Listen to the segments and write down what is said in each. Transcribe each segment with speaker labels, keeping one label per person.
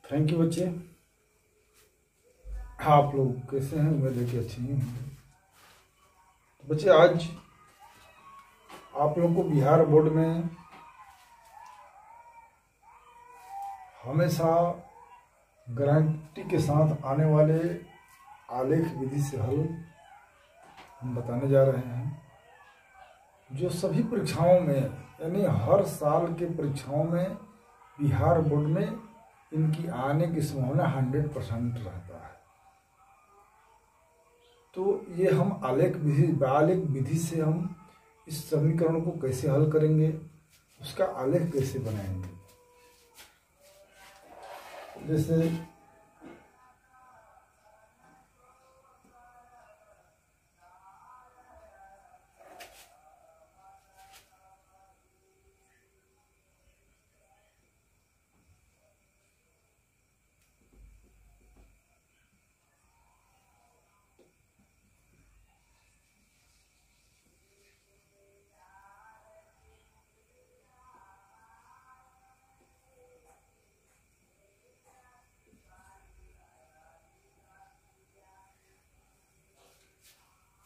Speaker 1: Thank you बच्चे। आप लोग कैसे हैं? उम्मीद है कि अच्छे ही हैं। तो बच्चे, आज आप लोगों को बिहार बोर्ड में हमेशा गारंटी के साथ आने वाले आलेख विधि से हल हम बताने जा रहे हैं, जो सभी परीक्षाओं में यानी हर साल के परीक्षाओं में बिहार बोर्ड में इनकी आने की संभावना 100% रहता है। तो ये हम आलेख विधि से हम इस समीकरण को कैसे हल करेंगे, उसका आलेख कैसे बनाएंगे। जैसे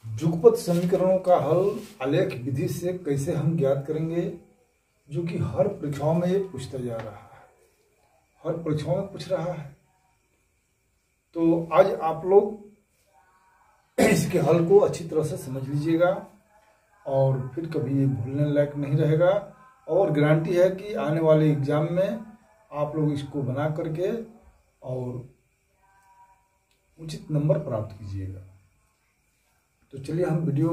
Speaker 1: युगपत समीकरणों का हल आलेख विधि से कैसे हम ज्ञात करेंगे, जो कि हर परीक्षाओं में ये पूछता जा रहा है, हर परीक्षाओं में पूछ रहा है। तो आज आप लोग इसके हल को अच्छी तरह से समझ लीजिएगा और फिर कभी ये भूलने लायक नहीं रहेगा। और गारंटी है कि आने वाले एग्जाम में आप लोग इसको बना करके और उचित नंबर प्राप्त कीजिएगा। तो चलिए हम वीडियो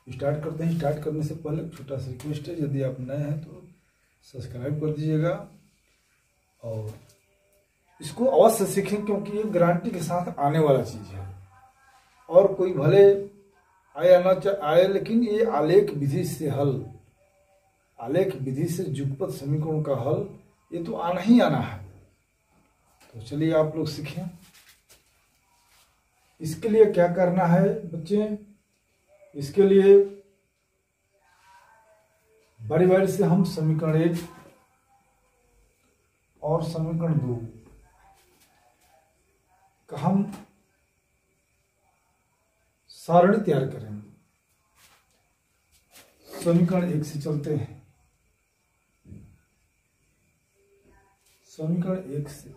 Speaker 1: स्टार्ट करते हैं। स्टार्ट करने से पहले छोटा सा रिक्वेस्ट है, यदि आप नए हैं तो सब्सक्राइब कर दीजिएगा और इसको अवश्य सीखें, क्योंकि ये गारंटी के साथ आने वाला चीज़ है। और कोई भले आए ना आए, लेकिन ये आलेख विधि से हल, आलेख विधि से युगपत समीकरणों का हल ये तो आना ही आना है। तो चलिए आप लोग सीखें। इसके लिए क्या करना है बच्चे, इसके लिए बारी बारी से हम समीकरण 1 और समीकरण 2 का हम सारणी तैयार करेंगे। समीकरण 1 से चलते हैं। समीकरण 1 से,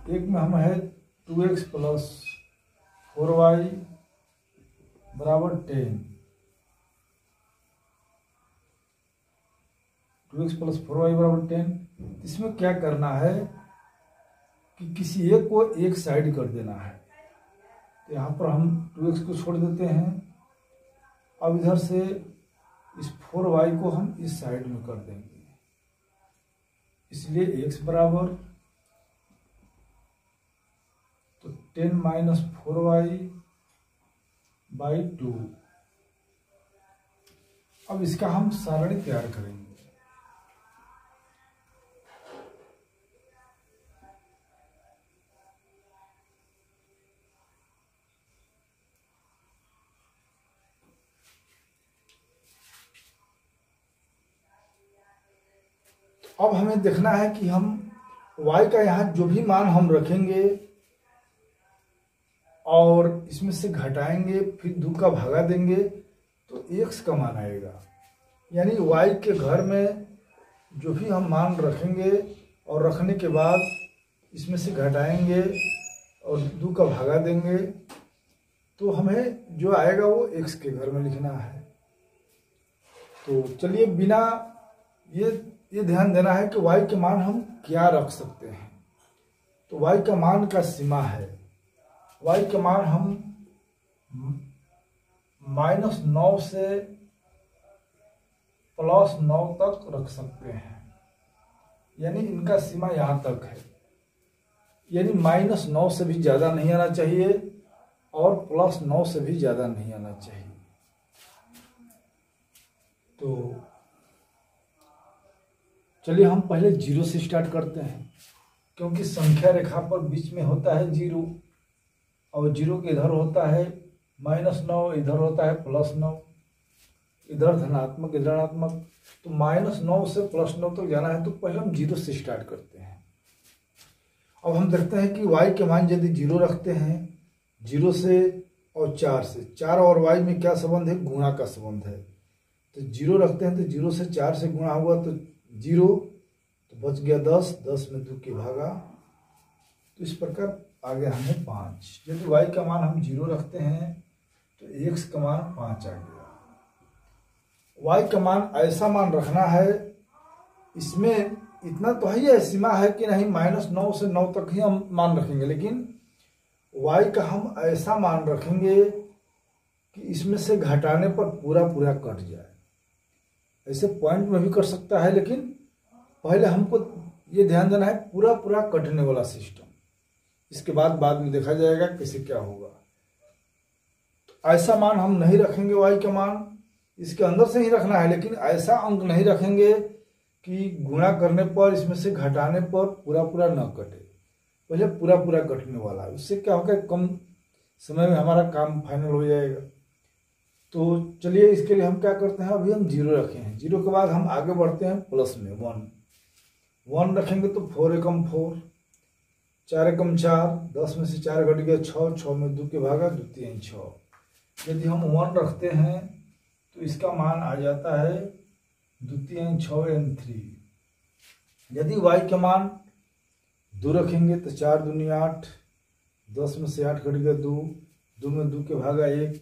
Speaker 1: एक में हम है 2x + 4y = 10। 2x + 4y = 10। इसमें क्या करना है कि किसी एक को एक साइड कर देना है। तो यहाँ पर हम 2x को छोड़ देते हैं। अब इधर से इस 4y को हम इस साइड में कर देंगे, इसलिए x बराबर तो 10 - 4y / 2। अब इसका हम सारणी तैयार करेंगे। अब हमें देखना है कि हम y का यहाँ जो भी मान हम रखेंगे और इसमें से घटाएंगे, फिर 2 का भागा देंगे तो x का मान आएगा। यानी y के घर में जो भी हम मान रखेंगे और रखने के बाद इसमें से घटाएंगे और 2 का भागा देंगे तो हमें जो आएगा वो x के घर में लिखना है। तो चलिए, बिना ये ध्यान देना है कि y के मान हम क्या रख सकते हैं। तो y का मान का सीमा है, y के मान हम -9 से +9 तक रख सकते हैं। यानी इनका सीमा यहाँ तक है, यानी -9 से भी ज़्यादा नहीं आना चाहिए और +9 से भी ज़्यादा नहीं आना चाहिए। तो चलिए हम पहले 0 से स्टार्ट करते हैं, क्योंकि संख्या रेखा पर बीच में होता है 0 और 0 के इधर होता है -9, इधर होता है +9। इधर धनात्मक इधर ऋणात्मक, तो -9 से +9 तक जाना है तो पहले हम 0 से स्टार्ट करते हैं। अब हम देखते हैं कि y के मान यदि 0 रखते हैं, 0 से और 4 से, 4 और y में क्या संबंध है, गुणा का संबंध है। तो 0 रखते हैं तो 0 से 4 से गुणा हुआ तो 0, तो बच गया 10, 10 में 2 की भागा, तो इस प्रकार आ गया हमें 5। यदि y का मान हम 0 रखते हैं तो x का मान 5 आ गया। y का मान ऐसा मान रखना है, इसमें इतना तो है सीमा है कि नहीं -9 से 9 तक ही हम मान रखेंगे, लेकिन y का हम ऐसा मान रखेंगे कि इसमें से घटाने पर पूरा पूरा कट जाए। ऐसे पॉइंट में भी कर सकता है, लेकिन पहले हमको ये ध्यान देना है पूरा पूरा कटने वाला सिस्टम। इसके बाद में देखा जाएगा कैसे क्या होगा। तो ऐसा मान हम नहीं रखेंगे, y का मान इसके अंदर से ही रखना है, लेकिन ऐसा अंक नहीं रखेंगे कि गुणा करने पर इसमें से घटाने पर पूरा पूरा न कटे। पहले पूरा पूरा कटने वाला है, उससे क्या होगा, कम समय में हमारा काम फाइनल हो जाएगा। तो चलिए इसके लिए हम क्या करते हैं, अभी हम 0 रखे हैं, 0 के बाद हम आगे बढ़ते हैं प्लस में 1 रखेंगे तो 4 एकम 4, 4 एकम 4, 10 में से 4 घट गया 6, 6 में 2 के भागा, 2 3 6। यदि हम 1 रखते हैं तो इसका मान आ जाता है 2 3 6 एंड 3। यदि y के मान 2 रखेंगे तो 4 दूनी 8, 10 में से 8 घट गया 2, 2 में 2 के भागा 1।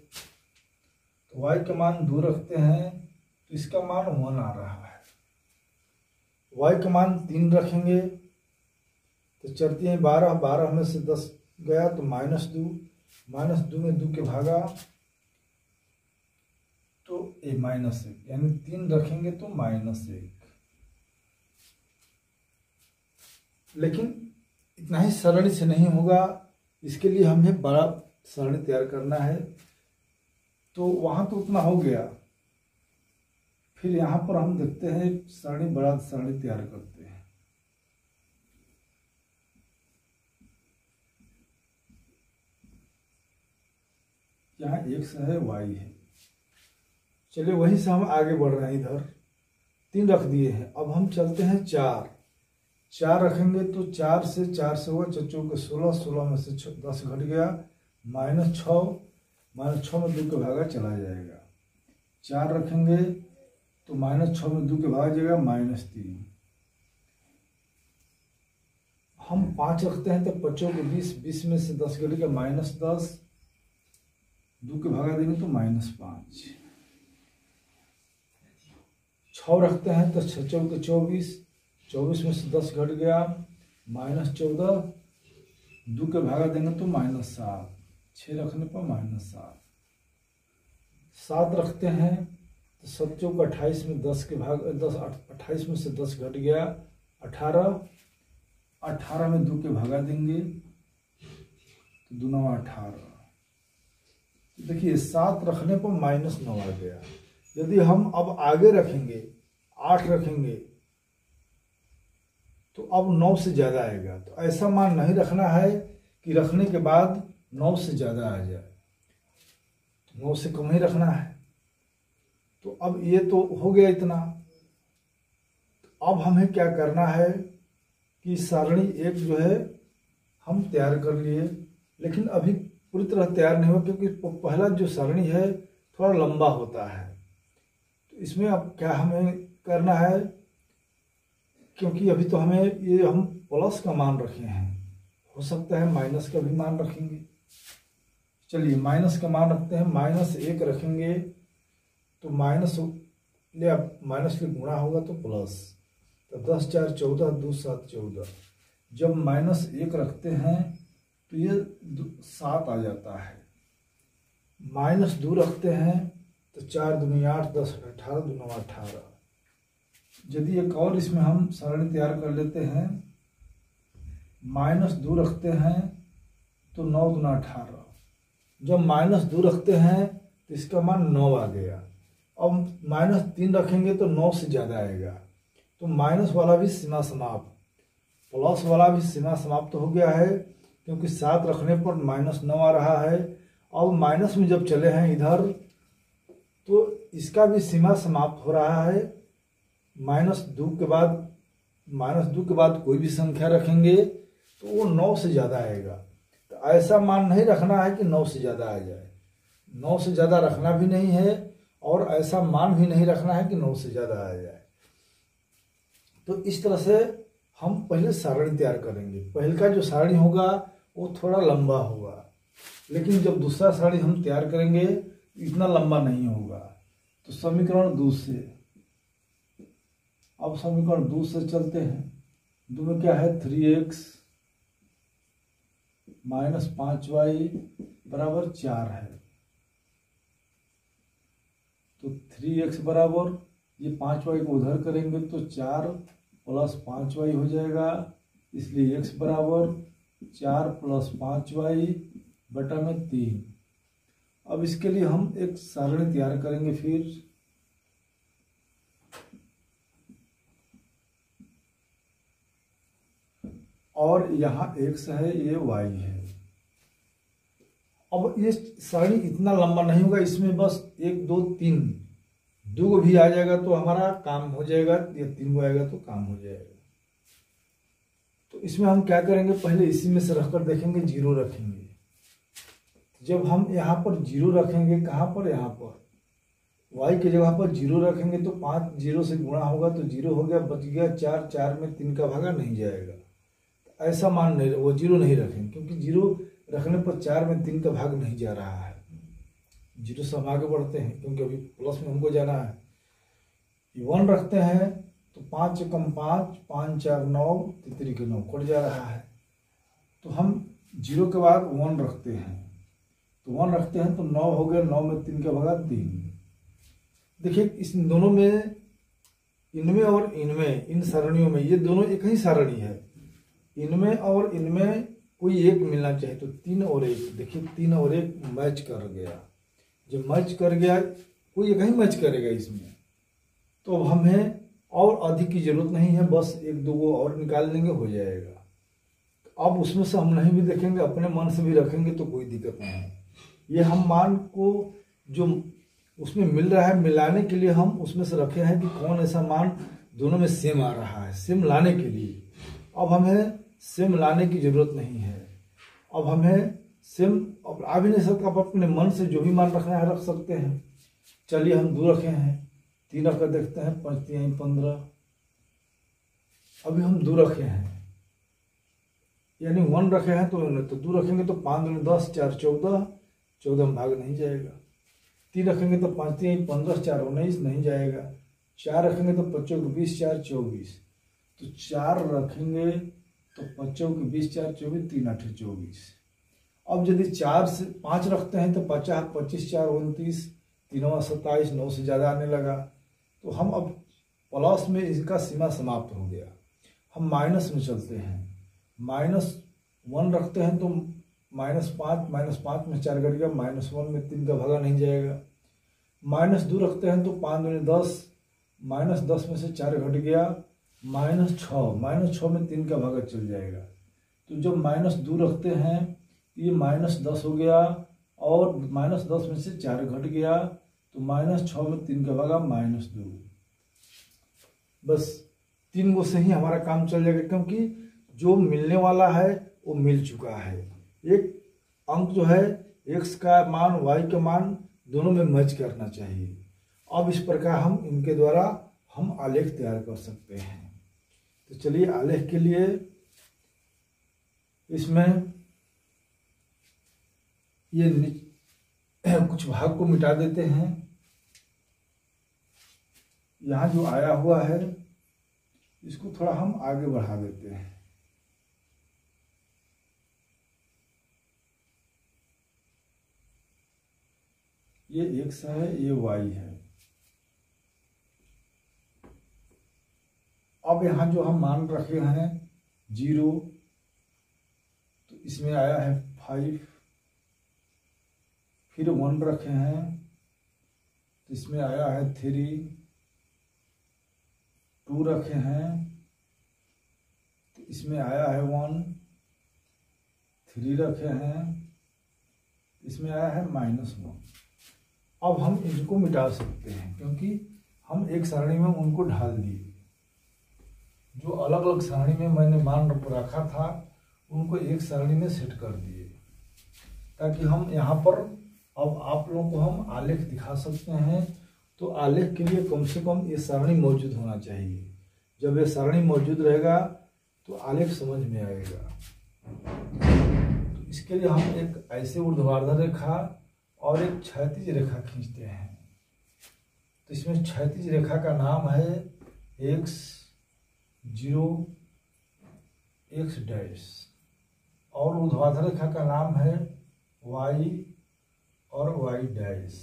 Speaker 1: तो y के मान 2 रखते हैं तो इसका मान 1 आ रहा है। y के मान 3 रखेंगे तो 4 3 12, 12 में से 10 गया तो -2 में 2 के भागा तो -1, यानी 3 रखेंगे तो -1। लेकिन इतना ही सरणी से नहीं होगा, इसके लिए हमें बड़ा सरणी तैयार करना है। तो वहां तो उतना हो गया, फिर यहाँ पर हम देखते हैं सरणी, बड़ा सरणी तैयार करते हैं। यहाँ x है, y है। चलिए वहीं से हम आगे बढ़ रहे हैं, इधर 3 रख दिए हैं। अब हम चलते हैं 4 रखेंगे तो 4 से हुआ 4 के 16, 16 में से 10 घट गया, -6 में 2 के भागा चला जाएगा। 4 रखेंगे तो -6 में 2 के भागा जाएगा, -3। हम 5 रखते हैं तो 5 के 20, 20 में से 10 घट गया, -10, 2 के भागा देंगे तो -5। 6 रखते हैं तो 6 के 24, 24 में से 10 घट गया, -14, 2 के भागा देंगे तो -7, 6 रखने पर -7। 7 रखते हैं तो 7 के 28 में 10 के भाग 10, 28 में से 10 घट गया, 18, 18 में 2 के भागा देंगे तो 2 9 18। देखिए 7 रखने पर -9 आ गया। यदि हम अब आगे रखेंगे, 8 रखेंगे तो अब 9 से ज़्यादा आएगा। तो ऐसा मान नहीं रखना है कि रखने के बाद 9 से ज़्यादा आ जाए, तो 9 से कम ही रखना है। तो अब ये तो हो गया इतना। तो अब हमें क्या करना है कि सारणी 1 जो है हम तैयार कर लिए, लेकिन अभी पूरी तरह तैयार नहीं हुआ, क्योंकि पहला जो सारणी है थोड़ा लंबा होता है। तो इसमें अब क्या हमें करना है, क्योंकि अभी तो हमें ये हम प्लस का मान रखे हैं, हो सकता है माइनस का भी मान रखेंगे। चलिए माइनस का मान रखते हैं, -1 रखेंगे तो माइनस के गुणा होगा तो प्लस, तो 10 4 14, 2 7 14। जब -1 रखते हैं तो ये 7 आ जाता है। -2 रखते हैं तो 4 दूनी 8, 10 18, 2 9 18। यदि एक और इसमें हम सरणी तैयार कर लेते हैं, -2 रखते हैं तो 9 दूना 18। जब -2 रखते हैं तो इसका मान 9 आ गया। अब -3 रखेंगे तो 9 से ज़्यादा आएगा, तो माइनस वाला भी सीमा समाप्त, प्लस वाला भी सीमा समाप्त हो गया है, क्योंकि 7 रखने पर -9 आ रहा है। अब माइनस में जब चले हैं इधर, तो इसका भी सीमा समाप्त हो रहा है। -2 के बाद कोई भी संख्या रखेंगे तो वो 9 से ज़्यादा आएगा। तो ऐसा मान नहीं रखना है कि 9 से ज़्यादा आ जाए, 9 से ज़्यादा रखना भी नहीं है और ऐसा मान भी नहीं रखना है कि 9 से ज़्यादा आ जाए। तो इस तरह से हम पहले सारणी तैयार करेंगे। पहले का जो सारणी होगा वो थोड़ा लंबा होगा, लेकिन जब दूसरा सारणी हम तैयार करेंगे इतना लंबा नहीं होगा। तो समीकरण 2 से, अब समीकरण 2 से चलते हैं। 2 में क्या है, 3x - 5y बराबर 4 है। तो 3x बराबर, ये 5y को उधर करेंगे तो 4 + 5y हो जाएगा, इसलिए x बराबर 4 + 5y बटा में 3। अब इसके लिए हम एक सारणी तैयार करेंगे फिर। और यहाँ x है, ये y है। अब ये सारणी इतना लंबा नहीं होगा, इसमें बस 1 2 3 2 भी आ जाएगा तो हमारा काम हो जाएगा, या 3 को आएगा तो काम हो जाएगा। तो इसमें हम क्या करेंगे, पहले इसी में से रखकर देखेंगे, 0 रखेंगे। जब हम यहाँ पर 0 रखेंगे, कहाँ पर, यहाँ पर y की जगह पर 0 रखेंगे तो 5 0 से गुणा होगा तो 0 हो गया, बच गया 4। 4 में 3 का भागा नहीं जाएगा। तो ऐसा मान नहीं, वो 0 नहीं रखेंगे, क्योंकि 0 रखने पर 4 में 3 का भाग नहीं जा रहा है। 0 से हम आगे बढ़ते हैं, क्योंकि अभी प्लस में हमको जाना है। 1 रखते हैं तो 5 × 5 5 4 9, 3 के 9 कट जा रहा है। तो हम 0 के बाद 1 रखते हैं, तो 1 रखते हैं तो 9 हो गया, 9 में 3 का भागा 3। देखिए इस दोनों में, इनमें और इनमें, इन सारणियों में, ये दोनों एक ही सारणी है। इनमें और इनमें कोई एक मिलना चाहिए, तो 3 और 1, देखिए 3 और 1 मैच कर गया। जब मैच कर गया, कोई एक ही मैच करेगा इसमें, तो अब हमें और अधिक की जरूरत नहीं है, बस 1 2 को और निकाल लेंगे, हो जाएगा। अब उसमें से हम नहीं भी देखेंगे, अपने मन से भी रखेंगे तो कोई दिक्कत नहीं है। ये हम मान को जो उसमें मिल रहा है, मिलाने के लिए हम उसमें से रखे हैं कि कौन ऐसा मान दोनों में सेम आ रहा है, सेम लाने के लिए। अब हमें सेम लाने की जरूरत नहीं है। अब हमें सेम अब आ भी नहीं सकता, आप अपने मन से जो भी मान रखना है रख सकते हैं। चलिए हम 2 रखे हैं, 3 रखकर देखते हैं, 5 3 15। अभी हम 2 रखे हैं, यानी 1 रखे हैं तो 2 रखेंगे तो 5 दूनी 10, 4 14, 14 में भाग नहीं जाएगा। 3 रखेंगे तो 5 3 15, 4 19 नहीं जाएगा। 4 रखेंगे तो 5 को 20, 4 24। तो 4 रखेंगे तो 5 को 20, 4 24, 3 8 24। अब यदि 4 से 5 रखते हैं तो 50 25 4 29, 3 27, 9 से ज़्यादा आने लगा। तो हम अब प्लस में इसका सीमा समाप्त हो गया। हम माइनस में चलते हैं, -1 रखते हैं तो -5 -5 में 4 घट गया, -1 में 3 का भागा नहीं जाएगा। -2 रखते हैं तो 5 दूनी 10, -10 में से 4 घट गया, -6 में 3 का भागा चल जाएगा। तो जब -2 रखते हैं ये -10 हो गया, और -10 में से 4 घट गया तो -6 में 3 का भागा -2। बस 3 गो से ही हमारा काम चल जाएगा, क्योंकि जो मिलने वाला है वो मिल चुका है। एक अंक जो है x का मान y का मान दोनों में मैच करना चाहिए। अब इस प्रकार हम इनके द्वारा हम आलेख तैयार कर सकते हैं। तो चलिए आलेख के लिए इसमें ये कुछ भाग को मिटा देते हैं। यहाँ जो आया हुआ है इसको थोड़ा हम आगे बढ़ा देते हैं। ये x है, ये y है। अब यहाँ जो हम मान रखे हैं 0, तो इसमें आया है 5। फिर 1 रखे हैं तो इसमें आया है 3। 2 रखे हैं तो इसमें आया है 1। 3 रखे हैं इसमें आया है -1। अब हम इनको मिटा सकते हैं क्योंकि हम एक सारणी में उनको ढाल दिए। जो अलग अलग सारणी में मैंने मान रखा था उनको एक सारणी में सेट कर दिए, ताकि हम यहाँ पर अब आप लोगों को हम आलेख दिखा सकते हैं। तो आलेख के लिए कम से कम ये सारणी मौजूद होना चाहिए। जब ये सारणी मौजूद रहेगा तो आलेख समझ में आएगा। तो इसके लिए हम एक ऐसे ऊर्ध्वाधर रेखा और एक क्षैतिज रेखा खींचते हैं। तो इसमें क्षैतिज रेखा का नाम है x0 x डैश और ऊर्ध्वाधर रेखा का नाम है y और y डैश।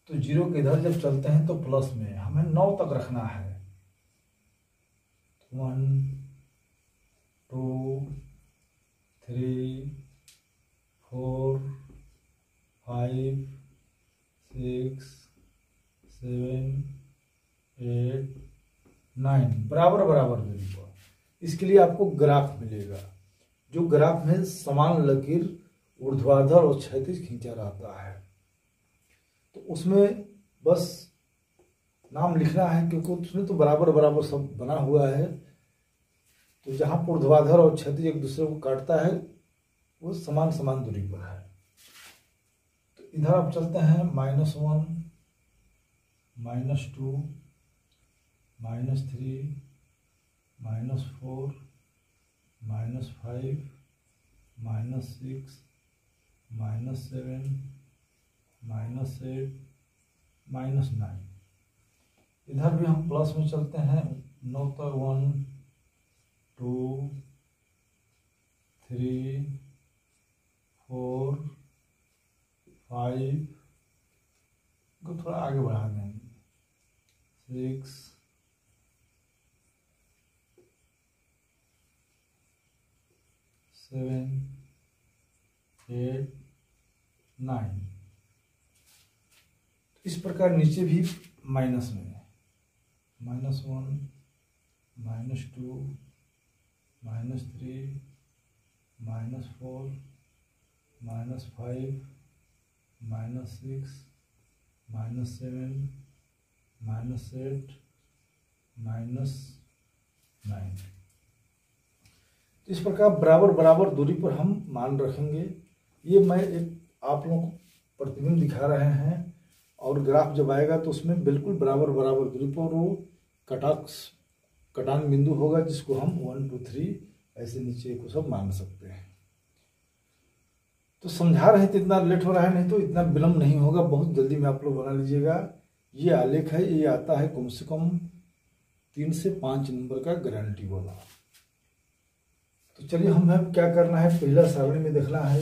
Speaker 1: तो 0 के इधर जब चलते हैं तो प्लस में हमें 9 तक रखना है। 1 2 3 4 5 6 7 8 9 बराबर बराबर दूरी पर। इसके लिए आपको ग्राफ मिलेगा। जो ग्राफ में समान लकीर ऊर्ध्वाधर और क्षैतिज खींचा रहता है, तो उसमें बस नाम लिखना है क्योंकि उसमें तो बराबर बराबर सब बना हुआ है। तो जहाँ पर ऊर्ध्वाधर और क्षैतिज एक दूसरे को काटता है वो समान समान दूरी पर है। तो इधर आप चलते हैं -1 -2 -3 -4 -5 -6 -7 -8 -9। इधर भी हम प्लस में चलते हैं। 9 तक 1 2 3 4 5 को थोड़ा आगे बढ़ा देंगे 6 7 8 9। इस प्रकार नीचे भी माइनस में -1 -2 -3 -4 -5 -6 -7 -8 -9। तो इस प्रकार बराबर बराबर दूरी पर हम मान रखेंगे। ये मैं एक आप लोगों को प्रतिबिंब दिखा रहे हैं और ग्राफ जब आएगा तो उसमें बिल्कुल बराबर बराबर दूरी पर वो कटान बिंदु होगा, जिसको हम 1 2 3 ऐसे नीचे को सब मान सकते हैं। तो समझा रहे हैं तो इतना लेट हो रहा है, नहीं तो इतना विलम्ब नहीं होगा, बहुत जल्दी में आप लोग बना लीजिएगा। ये आलेख है, ये आता है कम से कम 3 से 5 नंबर का गारंटी वाला। तो चलिए हमें क्या करना है, पहला सारणी में देखना है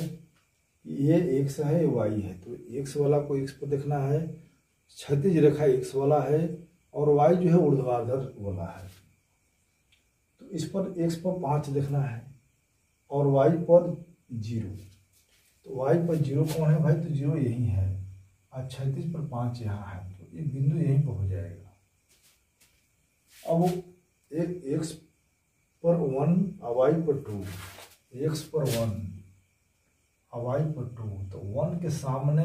Speaker 1: ये x है ये y है। तो x वाला को x पर देखना है, क्षैतिज रेखा x वाला है और y जो है ऊर्ध्वाधर वाला है। तो इस पर x पर 5 देखना है और y पर 0। तो y पर 0 कौन है भाई, तो 0 यही है और क्षैतिज पर 5 यहाँ है, तो ये बिंदु यहीं पर हो जाएगा। अब एक x पर 1 और y पर 2, x पर 1 और y पर 2, तो 1 के सामने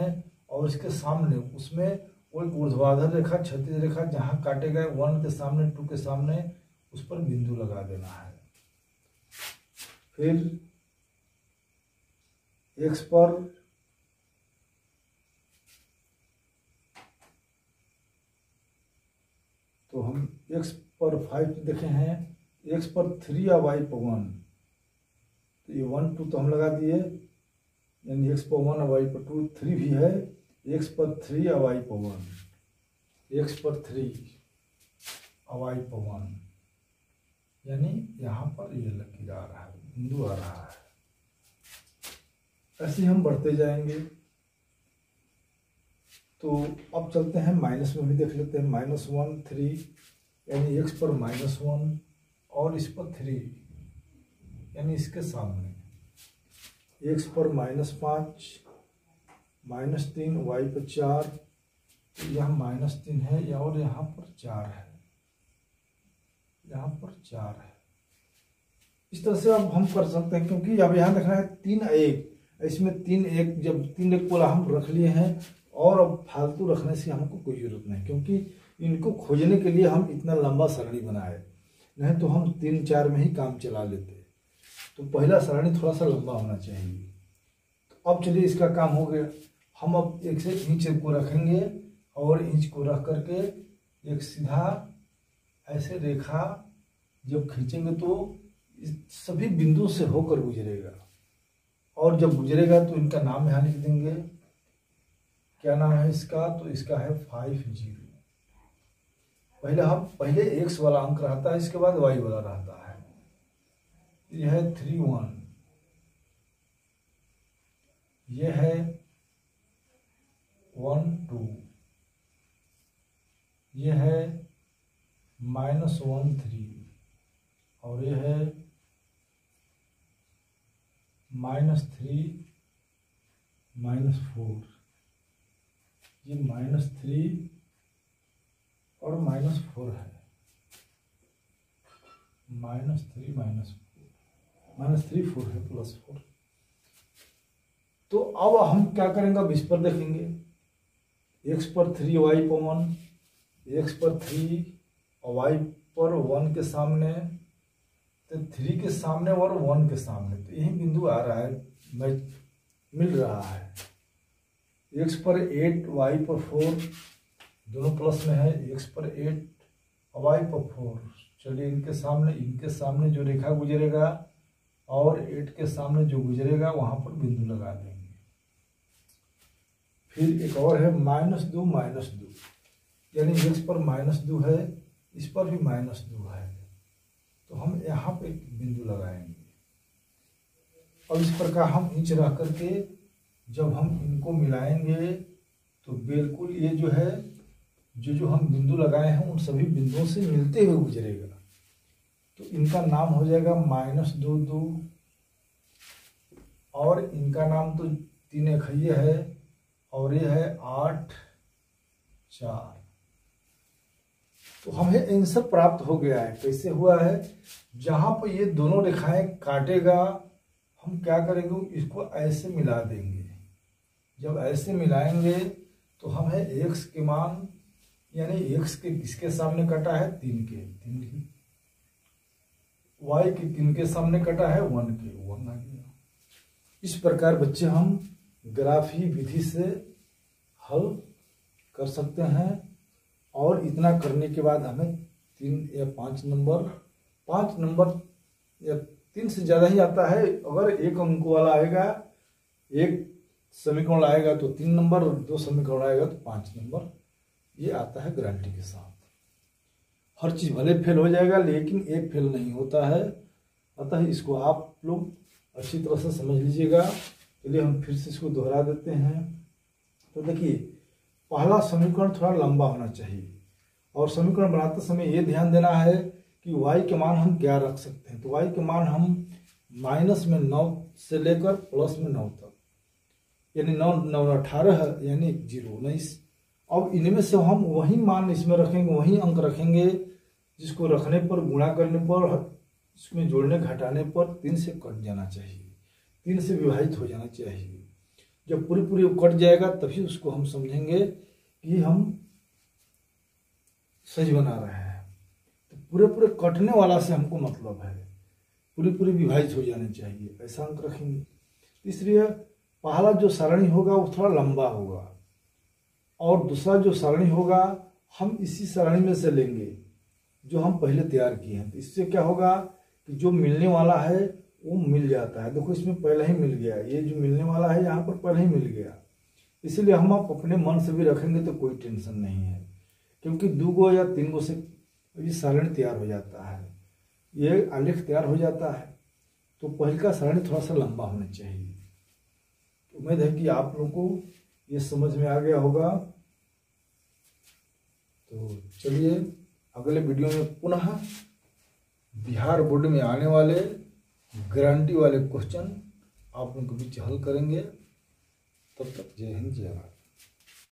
Speaker 1: और इसके सामने उसमें वो एक ऊर्ध्वाधर रेखा क्षैतिज रेखा जहाँ काटे गए 1 के सामने 2 के सामने उस पर बिंदु लगा देना है। फिर x पर तो हम x पर 5 देखे हैं, x पर 3 और y पर 1, तो ये 1 2 तो हम लगा दिए, यानी x पर 1 और y पर 2, 3 भी है, x पर 3 और y पर 1, x पर 3 और y पर 1, यानी यहाँ पर ये लकीर आ रहा है, बिंदु आ रहा है। ऐसे हम बढ़ते जाएंगे। तो अब चलते हैं माइनस में भी देख लेते हैं। -1 3 यानी x पर -1 और इस पर 3 यानी इसके सामने, x पर -5 -3 y पर 4, तो यहाँ -3 है और यहाँ पर 4 है, यहाँ पर 4 है। इस तरह से अब हम कर सकते हैं, क्योंकि अब यहाँ देखना है 3 1, इसमें 3 1, जब 3 1 को हम रख लिए हैं और अब फालतू रखने से हमको कोई जरूरत नहीं, क्योंकि इनको खोजने के लिए हम इतना लंबा सरणी बनाए, नहीं तो हम 3-4 में ही काम चला लेते। तो पहला सरणी थोड़ा सा लंबा होना चाहिए। तो अब चलिए इसका काम हो गया। हम अब एक से इंच को रखेंगे और इंच को रख करके एक सीधा ऐसे रेखा जब खींचेंगे तो सभी बिंदु से होकर गुजरेगा, और जब गुजरेगा तो इनका नाम यहाँ लिख देंगे। क्या नाम है इसका? तो इसका है 50। पहले x वाला अंक रहता है, इसके बाद y वाला रहता है। यह है 31, यह है 12, यह है -13, और यह है -3 -4। ये -3 और -4 है, -3 -4 4 है, +4। तो अब हम क्या करेंगे? अब इस पर देखेंगे। x पर 3 y पर 1, x पर 3 और y पर 1 के सामने, तो 3 के सामने और 1 के सामने, तो यही बिंदु आ रहा है, मिल रहा है। x पर 8 y पर 4, दोनों प्लस में है। x पर 8 और y पर 4, चलिए इनके सामने जो रेखा गुजरेगा और 8 के सामने जो गुजरेगा वहां पर बिंदु लगा देंगे। फिर एक और है -2 यानी x पर -2 है, इस पर भी -2 है, तो हम यहाँ पे बिंदु लगाएंगे। अब इस प्रकार हम इंच रख करके जब हम इनको मिलाएंगे तो बिल्कुल ये जो है जो हम बिंदु लगाए हैं उन सभी बिंदुओं से मिलते हुए गुजरेगा। तो इनका नाम हो जाएगा -2 और इनका नाम तो 3 एकहिए है, और ये है 8 4। तो हमें आंसर प्राप्त हो गया है। कैसे हुआ है? जहां पर ये दोनों रेखाएं काटेगा हम क्या करेंगे? इसको ऐसे मिला देंगे। जब ऐसे मिलाएंगे तो हमें x के मान, यानी x के किसके सामने कटा है? 3 के, y के 3 के सामने कटा है 1 के, 1 आ गया। इस प्रकार बच्चे हम ग्राफी विधि से हल कर सकते हैं, और इतना करने के बाद हमें 3 या 5 नंबर या 3 से ज़्यादा ही आता है। अगर 1 अंक वाला आएगा, 1 समीकरण आएगा तो 3 नंबर, और 2 समीकरण आएगा तो 5 नंबर। ये आता है गारंटी के साथ। हर चीज़ भले फेल हो जाएगा लेकिन एक फेल नहीं होता है। अतः इसको आप लोग अच्छी तरह से समझ लीजिएगा। चलिए हम फिर से इसको दोहरा देते हैं। तो देखिए, पहला समीकरण थोड़ा लंबा होना चाहिए, और समीकरण बनाते समय ये ध्यान देना है कि y के मान हम क्या रख सकते हैं। तो y के मान हम -9 से लेकर +9 तक, यानी 9 18 यानी 0 19। अब इनमें से हम वही मान इसमें रखेंगे, वही अंक रखेंगे जिसको रखने पर, गुणा करने पर, इसमें जोड़ने घटाने पर 3 से कट जाना चाहिए, 3 से विभाजित हो जाना चाहिए। जब पूरी कट जाएगा तभी उसको हम समझेंगे कि हम सही बना रहे हैं। तो पूरे कटने वाला से हमको मतलब है, पूरी विभाजित हो जानी चाहिए, ऐसा अंक रखेंगे। इसलिए पहला जो सारणी होगा वो थोड़ा लंबा होगा, और दूसरा जो सारणी होगा हम इसी सारणी में से लेंगे जो हम पहले तैयार किए हैं। तो इससे क्या होगा कि जो मिलने वाला है वो मिल जाता है। देखो इसमें पहले ही मिल गया, ये जो मिलने वाला है यहाँ पर पहले ही मिल गया। इसलिए हम आप अपने मन से भी रखेंगे तो कोई टेंशन नहीं है, क्योंकि 2 गो या 3 गो से ये सारणी तैयार हो जाता है, ये आलेख तैयार हो जाता है। तो पहले का सारणी थोड़ा सा लंबा होना चाहिए। उम्मीद है कि आप लोगों को ये समझ में आ गया होगा। तो चलिए अगले वीडियो में पुनः बिहार बोर्ड में आने वाले गारंटी वाले क्वेश्चन आप लोगों के बीच हल करेंगे। तब तक जय हिंद, जय भारत।